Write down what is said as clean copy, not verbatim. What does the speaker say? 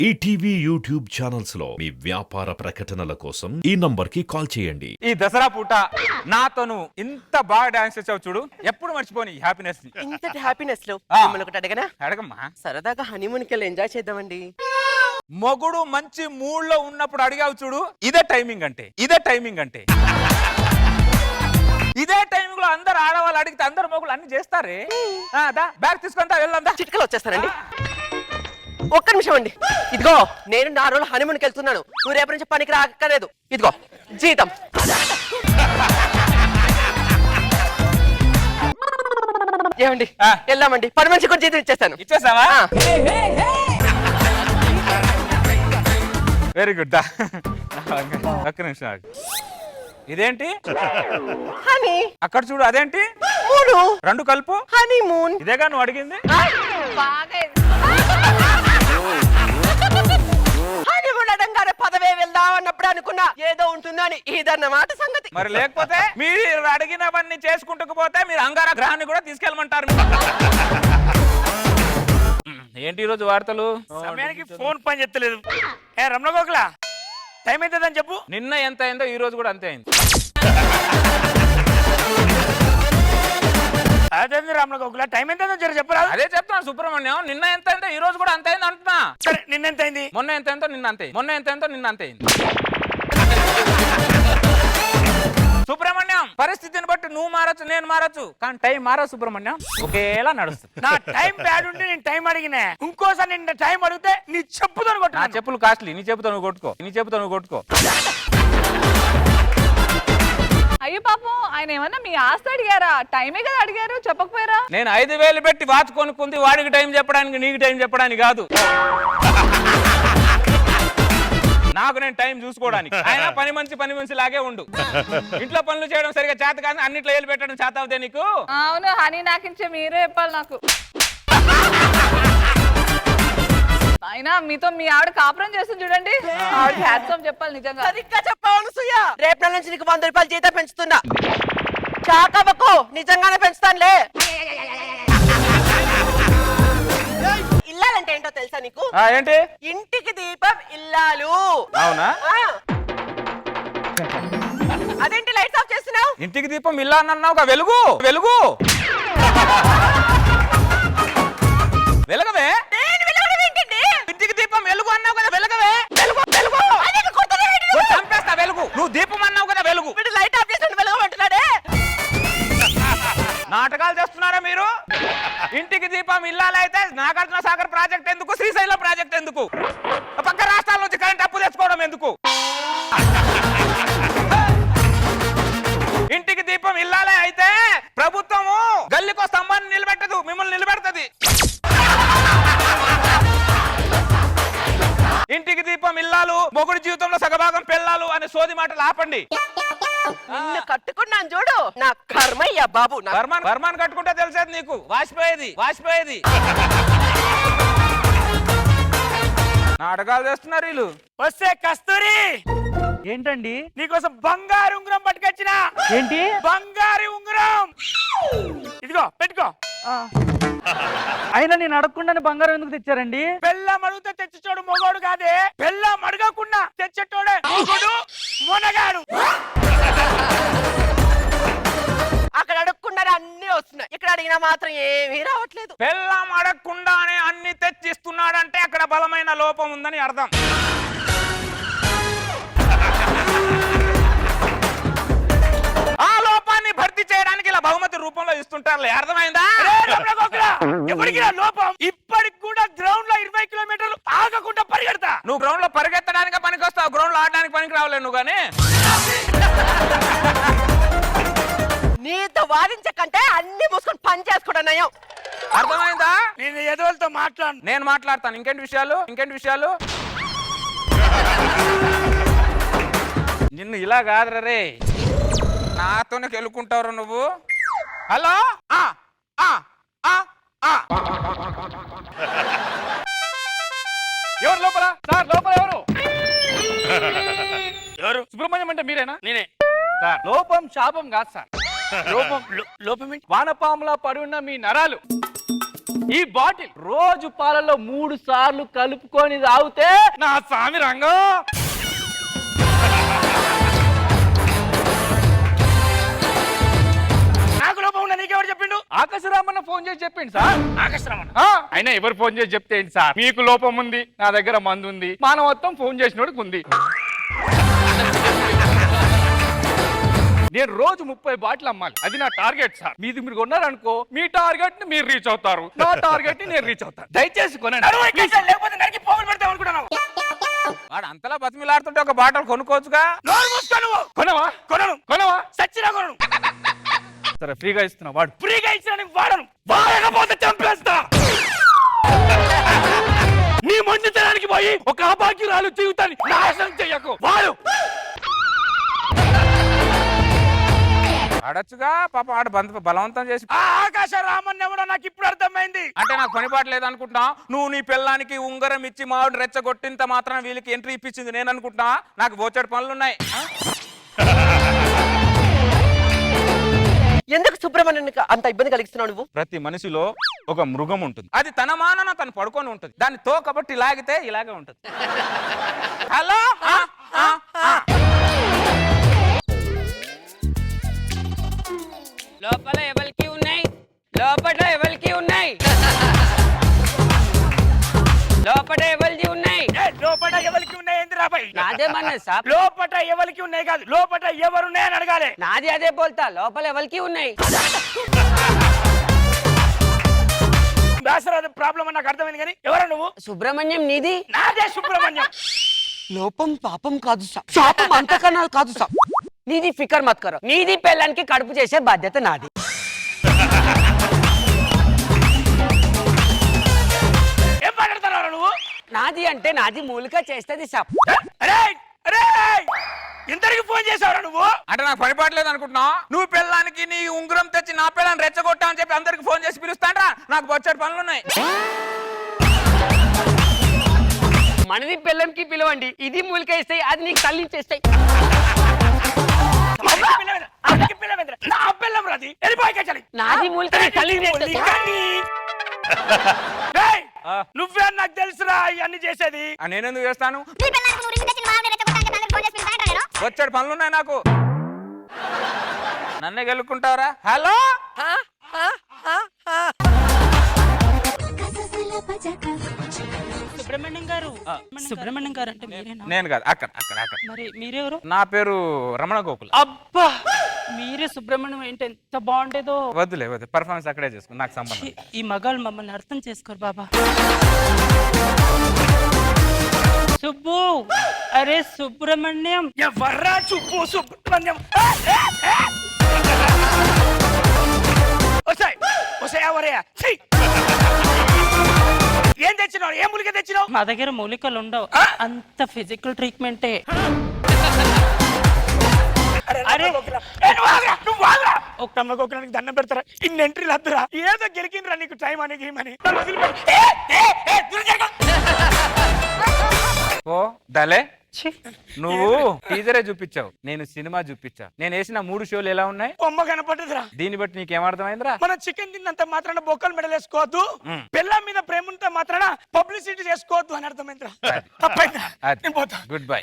ETV YouTube channels లో మీ వ్యాపార ప్రకటనల కోసం ఈ నంబర్ కి కాల్ చేయండి. ఈ దసరా పూట నాతోను ఇంత బాగా డాన్స్ చేసావు చూడు, ఎప్పుడు మర్చిపోని హ్యాపీనెస్. ఇంతటి హ్యాపీనెస్ లో మిమ్మల్ని ఒకటి అడగనా? అడగమ్మా. సరదాగా హనీమూన్ కి ఎంజాయ్ చేద్దామండి. మొగుడు మంచి మూడ్ లో ఉన్నప్పుడు అడిగావు చూడు, ఇదే టైమింగ్ అంటే. ఇదే టైమింగ్ అంటే ఇదే టైమింగ్ లో అందరు ఆడవాళ్ళు అడిగితే అందరు మొగులు అన్ని చేస్తారే. బ్యాగ్ తీసుకుంటా వెళ్దా. చిటికలు వచ్చేస్తానండి. ఒక్క నిమిషం అండి. ఇదిగో నేను 4 రోజులు హనీమూన్కి వెళ్తున్నాను. నువ్వు రేపటి నుంచి పనికి రాక్కర్లేదు. ఇదిగో జీతం. ఏమండి వెళ్దామండి. 10 మంచి కూడా జీతం ఇచ్చేస్తాను. ఇచ్చేసావా? Very good. ఒక్క నిమిషం ఆగు. ఇదేంటి హనీ? అక్కడ చూడు, అదేంటి? మూడు. 2 కలుపు. హనీమూన్. ఇదేగా నువ్వు అడిగింది. హనీమూన్ అడంగానే పదవే వెళ్దాం అన్నప్పుడు అనుకున్నా ఏదో ఉంటుందని. ఇదన్నమాట సంగతి. మరి లేకపోతే మీరు అడిగినవన్నీ చేసుకుంటూ పోతే మీరు అంగార గ్రహాన్ని కూడా తీసుకెళ్ళమంటారు. ఏంటి ఈరోజు వార్తలు? సమయానికి ఫోన్ పని చెప్తలేదు. ఏ రమణ గోకులా, టైం అవుతుందని చెప్పు. నిన్న ఎంత అయిందో ఈ రోజు కూడా అంతే అయింది. అదే రమణ గోకులా, టైం ఎంతో జర చెప్పరా. అదే చెప్తాను సుబ్రహ్మణ్యం. నిన్న ఎంత అయిందో ఈ రోజు కూడా అంతే అయింది అంటున్నా. సరే, నిన్న ఎంత అయింది? మొన్న ఎంత అయిందో నిన్న అంతే. మొన్న ఎంత అయిందో నిన్న అంతే అయింది. సుబ్రహ్మణ్యం, పరిస్థితిని బట్టి నువ్వు మారచ్చు, నేను మారచ్చు, కానీ టైం మారచ్చు. సుబ్రహ్మణ్యం ఒకేలా నడుస్తుంది. నా టైం బ్యాడ్ ఉంటే నేను టైం అడిగినా. ఇంకోసారి నిన్న టైం అడిగితే నీ చెప్పుతో కొట్టు. నా చెప్పులు కాస్ట్లీ, నీ చెప్పుతో నువ్వు కొట్టుకో. నీ చెప్పుతో నువ్వు కొట్టుకో. అయ్యో పాపం, ఆయన ఏమన్నా మీ ఆస్తి అడిగారా? టైమే కదా అడిగారు, చెప్పకపోయారా? నేను 5,000 పెట్టి వాచ్ కొనుక్కుంది వాడికి టైం చెప్పడానికి, నీకు టైం చెప్పడానికి కాదు. నాకు నేను టైం చూసుకోవడానికి. ఆయన పని మనిషి లాగే ఉండు. ఇంట్లో పనులు చేయడం సరిగా చేత కాదు, అన్నిట్లో ఏలు పెట్టడం చేత అవుతే నీకు. అవును హనీ, నాకించే మీరే చెప్పాలి నాకు. అయినా మీతో మీ ఆవిడ కాపురం చేస్తుంది చూడండి, ఆవిడ హ్యాట్సామ్ చెప్పాలి నిజంగా. సరిగ్గా చెప్పాను సుయ్య. రేపు నెల నుంచి నీకు 100 రూపాయలు జీతం పెంచుతున్నా. చాకబకు నిజంగానే పెంచుతానులే. ఇల్లాలంటే ఏంటో తెలుసా నీకు? ఏంటి? ఇంటికి దీపం ఇల్లాలు. అవునా? అదేంటి లైట్స్ ఆఫ్ చేస్తున్నావు? ఇంటికి దీపం ఇల్లా అన్నావు. వెలుగు వెలుగు వెలగవే. ఇంటికి దీపం వెలుగు అన్నావు కదా, వెలగవే. వెలుగు వెలుగు చంపేస్తా. వెలుగు, నువ్వు దీపం అన్నావు కదా, వెలుగు. లైట్ ఆఫ్ చేసి వెలగమంటున్నాడే. నాటకాలు చేస్తున్నారా మీరు? ఇంటికి దీపం ఇల్లాలైతే నాగార్జున సాగర్ ప్రాజెక్ట్ ఎందుకు, శ్రీశైలం ప్రాజెక్ట్ ఎందుకు? పక్క రాష్ట్రాల నుంచి కరెంట్ అప్పు తెచ్చుకోవడం ఎందుకు? ఇంటికి దీపం ఇల్లాలే అయితే ప్రభుత్వము గల్లీకో స్తంభాన్ని నిలబెట్టదు, మిమ్మల్ని నిలబెడుతుంది. ఇంటికి దీపం ఇల్లాలు, మొగుడి జీవితంలో సగభాగం పెళ్ళాలు అనే సోది మాటలు ఆపండి. నిన్ను కట్టుకున్నాను చూడు, నా కర్మయ్యా బాబు. వర్మాన్ కట్టుకుంటే తెలిసేది నీకు. వాసిపోయేది. నాటకాలు చేస్తున్నారు వీళ్ళు. వస్తే కస్తూరి, ఏంటండి? నీకోసం బంగారు ఉంగరం పట్టుకొచ్చిన. ఏంటి? బంగారు ఉంగరం. ఇదిగో పెట్టుకో. అయినా నేను అడగకుండానే బంగారం ఎందుకు తెచ్చారండి? బెల్లం అడిగితే తెచ్చేటోడు మొగోడు కాదే, బెల్లం అడగకుండా తెచ్చేటోడే మొగోడు, మొనగాడు. అక్కడ అడగకుండానే అన్ని వస్తున్నాయి, ఇక్కడ అడిగినా మాత్రం ఏమీ రావట్లేదు. పెళ్ళాం అడగకుండానే అన్ని తెచ్చిస్తున్నాడంటే అక్కడ బలమైన లోపం ఉందని అర్థం. ఆ లోపాన్ని భర్తీ చేయడానికి ఇలా బహుమతి రూపంలో ఇస్తుంటారులే. అర్థమైందా? ఎవరికి లోపం? ఇప్పటికి కూడా గ్రౌండ్ లో 20 కిలోమీటర్లు ఆగకుండా పరిగెడతా. నువ్వు గ్రౌండ్ లో పరిగెత్తడానికి పనికి వస్తావు, గ్రౌండ్ లో ఆడడానికి పనికి రావలేదు నువ్వు. కానీ నీతో వాదించే కంటే అన్ని మూసుకొని పని చేసుకోవడం నయం. అర్థమైందా? నేను ఎదవలతో మాట్లాడు. నేను మాట్లాడతాను. ఇంకేంటి విషయాలు? నిన్ను ఇలా కాదురా రే, నాతోనే గెలుకుంటావు నువ్వు. హలో, ఎవరు లోపల? సార్ లోపల ఎవరు? ఎవరు? సుబ్రహ్మణ్యం అంటే మీరేనా? నేనే సార్, లోపం శాపం కాదు సార్. లోపం ఏంటి? వానపాములా పడి ఉన్న మీ నరాలు ఈ బాటిల్ రోజు పాలలో 3 సార్లు కలుపుకొని తాగితే నా స్వామి రంగం నాకు లోపం ఉన్నా నీకెవరు చెప్పిండు? ఆకాశరామన్న ఫోన్ చేసి చెప్పింది సార్. ఆకాశరామన్న అయినా ఎవరు ఫోన్ చేసి చెప్తే ఏంటి సార్? మీకు లోపం ఉంది, నా దగ్గర మందు ఉంది, మానవత్వం ఫోన్ చేసినోడికి ఉంది. నేను రోజు 30 బాటిల్ అమ్మాలి, అది నా టార్గెట్ సార్. మీరు కొన్నారనుకో మీ టార్గెట్ ని మీరు రీచ్ అవుతారు, నా టార్గెట్ ని నేను రీచ్ అవుతాను. దయచేసి కొనండి. లేకపోతే నరికి పోగులు పెడతావు అనుకుంటున్నావు. వాడు అంతలా బతిమిలాడుతుంటే ఒక బాటలు కొనుక్కోవచ్చుగా. నోరు మూసుకో నువ్వు. కొనవా? కొనను. కొనవా? సచ్చినా కొనను. సరే ఫ్రీగా ఇస్తున్నా వాడు. ఫ్రీగా ఇచ్చిన వాడను, వాడకపోతే చంపేస్తా. నీ మొండితనానికి పోయి ఒక అభాగ్యురాలు జీవితాన్ని నాశనం చెయ్యకు. వాడు ఆడొచ్చుగా పాప ఆడ బలవంతం చేసి. ఆ ఆకాశ రామన్ ఎవడో నాకు ఇప్పుడు అర్థమైంది. అంటే నాకు పనిపాటు లేదనుకుంటున్నా? నువ్వు నీ పిల్లానికి ఉంగరం ఇచ్చి మావిడ రెచ్చగొట్టినంత మాత్రం వీళ్ళకి ఎంట్రీ ఇప్పించింది నేను అనుకుంటున్నా? నాకు బోచెడు పనులున్నాయి. ఎందుకు సుబ్రహ్మణ్యానికి అంత ఇబ్బంది కలిగిస్తున్నావు నువ్వు? ప్రతి మనిషిలో ఒక మృగం ఉంటుంది, అది తన మానన తను పడుకొని ఉంటుంది. దాన్ని తోకబట్టి లాగితే ఇలాగే ఉంటుంది. హలో లోపల ఎవరికి ఉన్నాయి? లోపల ఎవరికి ఉన్నాయి? లోపల ఎవరికి ఉన్నాయి? లోపల ఎవరికి ఉన్నాయి ఏంది రాబాయ్? నాదేమన్నా సాబ్? లోపల ఎవరికి ఉన్నాయి కాదు, లోపల ఎవరున్నాయని అడగాలి. నాది అదే బోల్తా, లోపల ఎవరికి ఉన్నాయి? దాసరాజు ప్రాబ్లం అని నాకు అర్థమైంది, కానీ ఎవరు నువ్వు? సుబ్రహ్మణ్యం నీది? నాదే సుబ్రహ్మణ్యం. లోపం పాపం కాదు సాబ్, శాపం అంతకన్నా కాదు సాబ్. నీది ఫికర్ మత్ కరో, నీది పెళ్ళానికి కడుపు చేసే బాధ్యత నాది. ఏం మాట్లాడుతున్నావు నువ్వు? నాది అంటే నాది మూలిక చేస్తుంది సాబ్. అరే అరే ఇంతరికి ఫోన్ చేసావురా నువ్వు? అంటే నాకు పనిపాటు లేదు అనుకుంటున్నా? నువ్వు పిల్లానికి నీ ఉంగరం తెచ్చి నా పిల్లని రెచ్చగొట్టా అని చెప్పి అందరికి ఫోన్ చేసి పిలుస్తాంట్రా? నాకు బొచ్చెడు పనులున్నాయి. మనది పెళ్ళంకి పిలవండి, ఇది మూలిక ఇస్తాయి, అది నీకు తల్లించేస్తాయి. నా పిల్లం రాది వెళ్ళిపోయి. నాది మూలిక నీకు తల్లించేస్తాయి. నువ్వే నాకు తెలుసురా ఇవన్నీ చేసేది. నేనెందుకు చేస్తాను? బొచ్చెడు పనులున్నాయి నాకు. నన్నే గెలుక్కుంటావరా? హలో సుబ్రహ్మణ్యం గారు అంటే మీరేనా? నేను కాదు, అక్కడ అక్కడ అక్కడ. మరి మీరెవరు? నా పేరు రమణ గోకుల. అబ్బా, మీరే సుబ్రహ్మణ్యం ఏంటి ఎంత బాగుండేదో. వద్దులే వద్దు, పర్ఫార్మెన్స్ అక్కడే చేసుకో, నాకు సంబంధం. ఈ మగాళ్ళు మమ్మల్ని అర్థం చేసుకోరు బాబా. సుబ్బు, అరే సుబ్రహ్మణ్యం. ఎవర్రా చుప్పు సుబ్రహ్మణ్యం? ఏం తెచ్చినావు? ఏం మూలిక తెచ్చినావు? మా దగ్గర మూలికలు ఉండవు, అంత ఫిజికల్ ట్రీట్మెంటే. అరే ఒక నమ్మకోకడానికి దండం పెడతారా? ఇన్ని ఎంట్రీలు వద్దురా, ఏదో గెలికినరా నీకు టైం అని గేమని. ఓ దలే, నువ్వు టీజరే చూపించావు, నేను సినిమా చూపించా. నేను వేసిన 3 షోలు ఎలా ఉన్నాయి? బొమ్మ కనపడ్డదిరా. దీన్ని బట్టి నీకేమర్థమైందిరా? మనం చికెన్ తిన్నంత మాత్రాన బొక్కలు మెడలేసుకోవద్దు, పిల్లల మీద ప్రేమ ఉంటే మాత్రాన పబ్లిసిటీ చేసుకోవద్దు అని అర్థమైందిరా. తప్పైందా? నేను పోతా. Good bye.